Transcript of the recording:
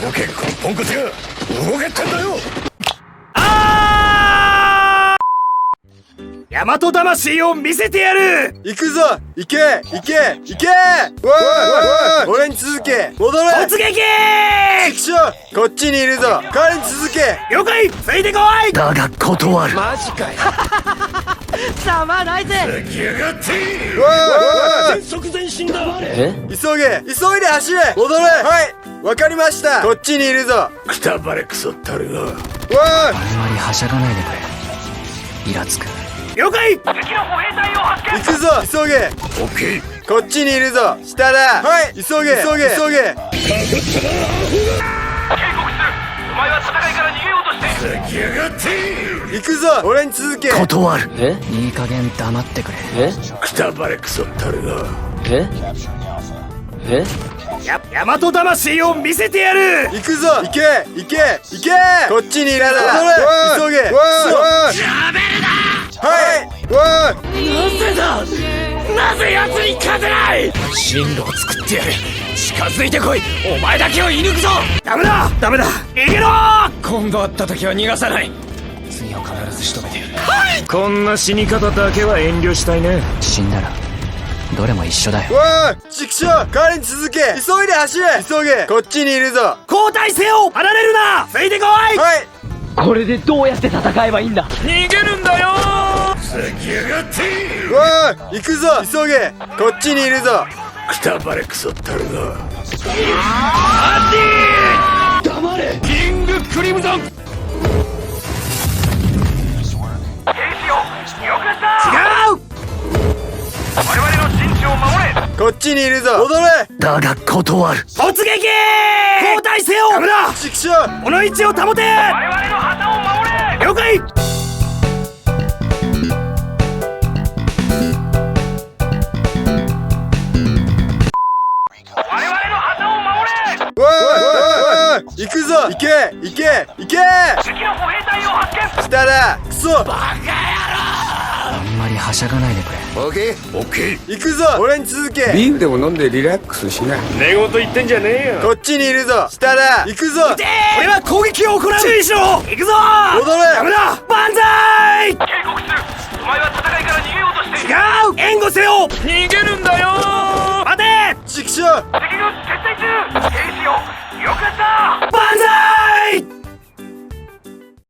動けポンコツが動けってんだよ。大和魂を見せてやる。行くぞ。行け行け行け。おい俺に続け。戻れ。突撃。チクショー、こっちにいるぞ。彼に続け。了解。ついてこい。だが断る。マジかよ。ざまないぜ。来やがって。おいおい即前進だ。急げ急いで走れ。戻れ。はいわかりました。こっちにいるぞ。くたばれクソったるが。おいあんまりはしゃがないでくれ。イラつく。了解。行くぞ急げ。オッケー。こっちにいるぞ。下だ。はい急げ急げ急げ。来やがって。行くぞ俺に続け。断る。いい加減黙ってくれ。くたばれクソったるが。大和魂を見せてやる。行くぞ行け行け行け。こっちにいるぞ。戻れ急げ。はいなぜ奴に勝てない。進路を作ってやる。近づいてこい。お前だけを射抜くぞ。ダメだダメだ。逃げろ。今度会った時は逃がさない。次は必ず仕留めてやる。こんな死に方だけは遠慮したいね。死んだらどれも一緒だよ。おいチクショー、彼に続け。急いで走れ。急げ。こっちにいるぞ。交代せよ。離れるな。ついてこい。はいこれでどうやって戦えばいいんだ。逃げるんだよ。来やがって。おい行くぞ急げ。こっちにいるぞ。くたばれクソったるが。黙れ。キングクリムゾン。違う。こっちにいるぞ。戻れ。だが断る。突撃。交代せよ。ダメだ。チクショー、この位置を保て。我々の旗を守れ。了解。おいおい行くぞ。行け行け行け。下だクソ。あんまりはしゃがないでくれ。オッケーオッケー。行くぞ俺に続け。ビールでも飲んでリラックスしな。寝言言ってんじゃねえよ。こっちにいるぞ。下だ行くぞ。俺は攻撃を行う。注意しろ。行くぞ。戻れ。ダメだ。万歳。警告する。お前は戦いから逃げようとして。違う。援護せよ。逃げるんだよ。待て。チクショー、敵軍撤退中。兵士よ。よくやった。万歳。